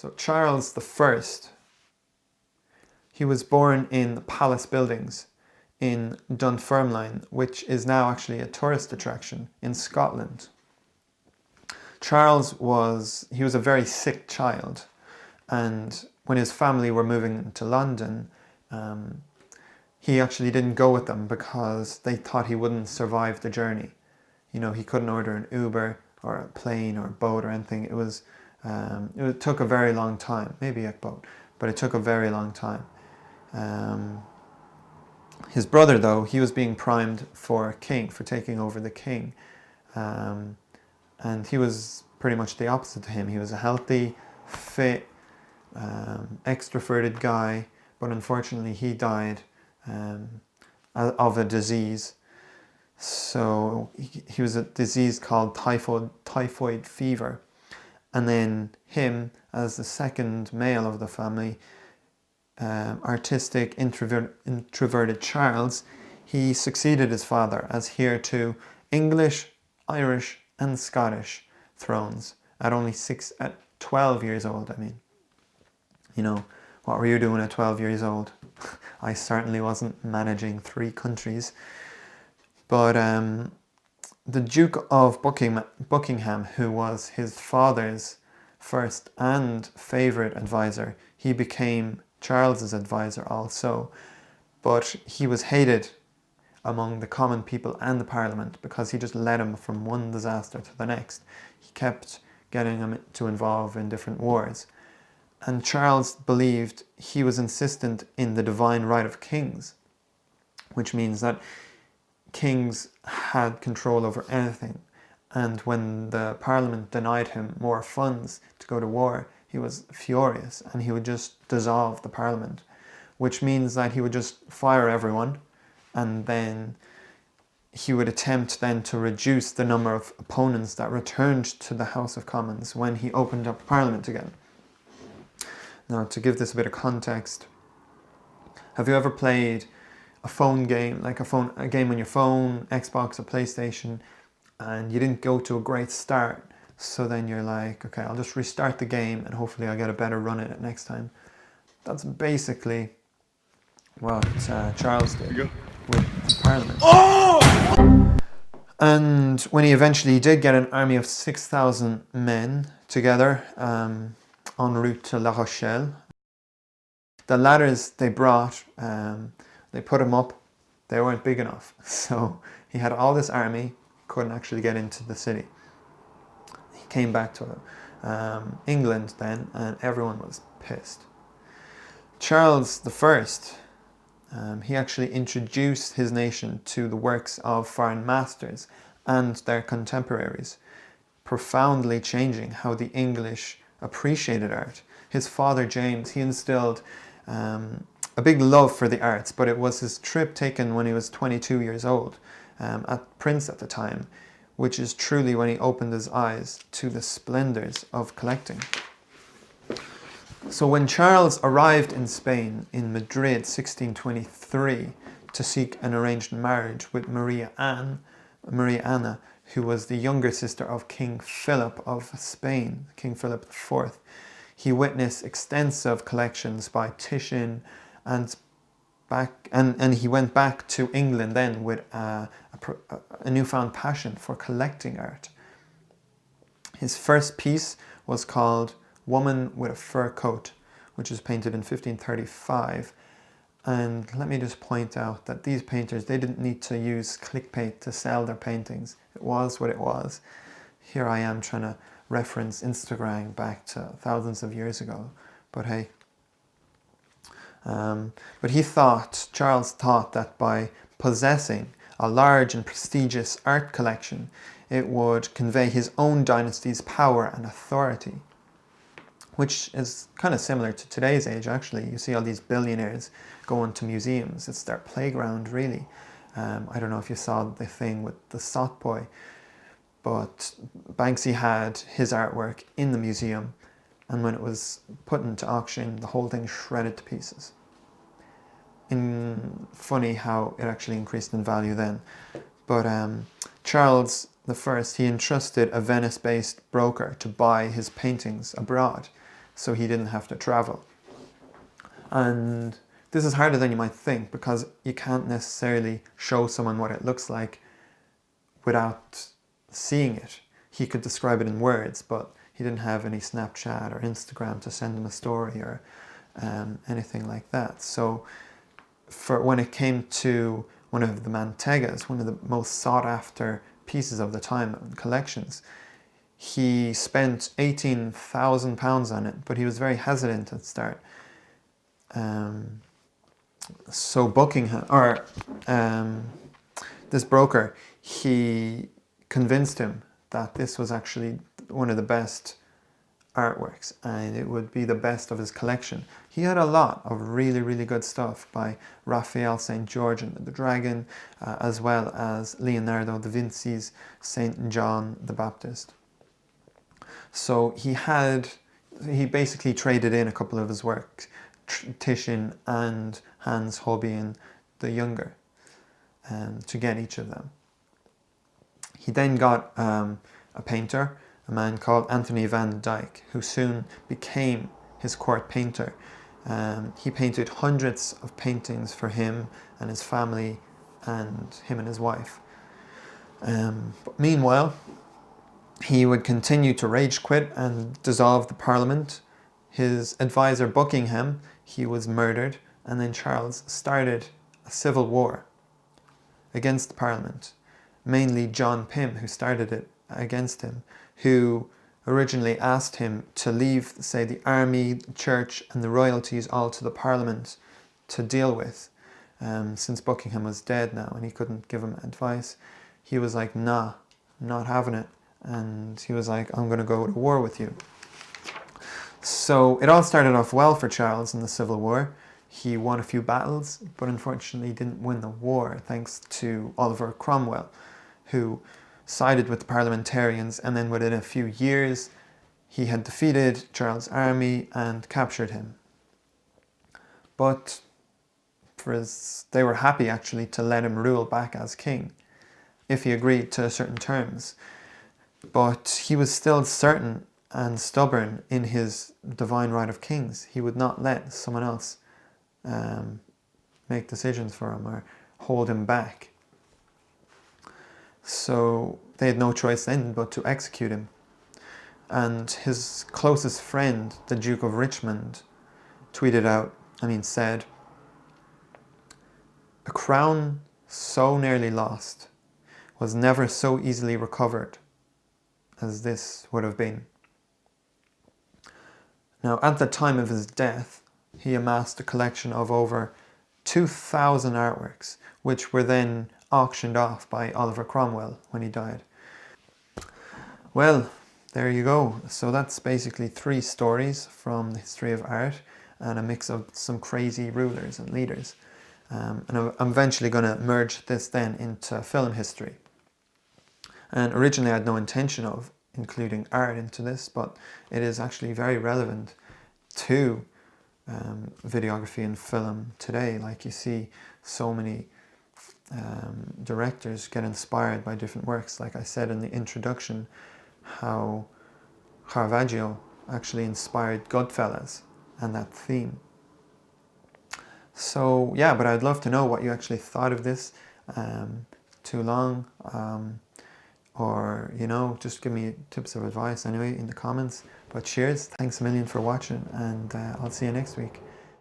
So Charles I, he was born in the Palace Buildings in Dunfermline, which is now actually a tourist attraction in Scotland. He was a very sick child, and when his family were moving to London, he actually didn't go with them because they thought he wouldn't survive the journey. You know, he couldn't order an Uber or a plane or a boat or anything. It took a very long time, maybe a boat, but it took a very long time. His brother, though, he was being primed for taking over the king. And he was pretty much the opposite to him. He was a healthy, fit, extroverted guy, but unfortunately he died of a disease. So he was a disease called typhoid fever. And then him, as the second male of the family, artistic, introverted Charles, he succeeded his father as heir to English, Irish and Scottish thrones at 12 years old. I mean, you know, what were you doing at 12 years old? I certainly wasn't managing 3 countries. But the Duke of Buckingham, who was his father's first and favourite advisor, he became Charles's advisor also. But he was hated among the common people and the Parliament because he just led him from one disaster to the next. He kept getting him to involve in different wars. And Charles believed he was insistent in the divine right of kings, which means that kings had control over anything. And when the Parliament denied him more funds to go to war, he was furious and he would just dissolve the Parliament, which means that he would just fire everyone, and then he would attempt then to reduce the number of opponents that returned to the House of Commons when he opened up Parliament again. Now, to give this a bit of context, have you ever played a phone game, like a game on your phone, Xbox or PlayStation, and you didn't go to a great start, so then you're like, okay, I'll just restart the game and hopefully I'll get a better run at it next time? That's basically what Charles did with Parliament. Oh! And when he eventually did get an army of 6,000 men together en route to La Rochelle, the ladders they brought, they put him up, they weren't big enough. So he had all this army, couldn't actually get into the city. He came back to England then, and everyone was pissed. Charles I, he actually introduced his nation to the works of foreign masters and their contemporaries, profoundly changing how the English appreciated art. His father, James, he instilled a big love for the arts, but it was his trip taken when he was 22 years old, Prince at the time, which is truly when he opened his eyes to the splendors of collecting. So when Charles arrived in Spain, in Madrid, 1623, to seek an arranged marriage with Maria Anna, who was the younger sister of King Philip of Spain, King Philip IV, he witnessed extensive collections by Titian, and he went back to England then with a newfound passion for collecting art. His first piece was called Woman with a Fur Coat, which was painted in 1535. And let me just point out that these painters, they didn't need to use clickbait to sell their paintings. It was what it was. Here I am trying to reference Instagram back to thousands of years ago, but hey. But Charles thought that by possessing a large and prestigious art collection, it would convey his own dynasty's power and authority, which is kind of similar to today's age, actually. You see all these billionaires going to museums. It's their playground, really. I don't know if you saw the thing with the Sot Boy, but Banksy had his artwork in the museum, and when it was put into auction, the whole thing shredded to pieces. Funny how it actually increased in value then. But Charles I, he entrusted a Venice-based broker to buy his paintings abroad. so he didn't have to travel. And this is harder than you might think, because you can't necessarily show someone what it looks like without seeing it. He could describe it in words, but he didn't have any Snapchat or Instagram to send him a story or anything like that. So for when it came to one of the Mantegas, one of the most sought after pieces of the time in collections, he spent £18,000 on it, but he was very hesitant at the start. So Buckingham, or this broker, he convinced him that this was actually one of the best artworks and it would be the best of his collection. He had a lot of really, really good stuff by Raphael, St. George and the Dragon, as well as Leonardo da Vinci's St. John the Baptist. So he basically traded in a couple of his works, Titian and Hans Holbein the Younger, to get each of them. He then got a painter, a man called Anthony van Dyck, who soon became his court painter. He painted hundreds of paintings for him and his family and him and his wife. But meanwhile, he would continue to rage quit and dissolve the parliament. His advisor Buckingham, he was murdered, and then Charles started a civil war against the parliament. Mainly John Pym, who started it against him, who originally asked him to leave, say, the army, the church and the royalties all to the parliament to deal with. Since Buckingham was dead now and he couldn't give him advice, he was like, nah, not having it. And he was like, I'm going to go to war with you. So it all started off well for Charles in the Civil War. He won a few battles, but unfortunately didn't win the war, thanks to Oliver Cromwell, who sided with the parliamentarians, and then within a few years he had defeated Charles' army and captured him. But they were happy actually to let him rule back as king, if he agreed to certain terms. But he was still certain and stubborn in his divine right of kings. He would not let someone else make decisions for him or hold him back. So they had no choice then but to execute him. And his closest friend, the Duke of Richmond, said, "A crown so nearly lost was never so easily recovered as this would have been." Now, at the time of his death, he amassed a collection of over 2,000 artworks, which were then auctioned off by Oliver Cromwell when he died. Well, there you go. So that's basically 3 stories from the history of art and a mix of some crazy rulers and leaders. And I'm eventually going to merge this then into film history. And originally I had no intention of including art into this, but it is actually very relevant to videography and film today. Like, you see so many directors get inspired by different works. Like I said in the introduction, how Caravaggio actually inspired Goodfellas and that theme. So yeah, but I'd love to know what you actually thought of this. Too long, or just give me tips of advice anyway in the comments. But cheers, thanks a million for watching, and I'll see you next week.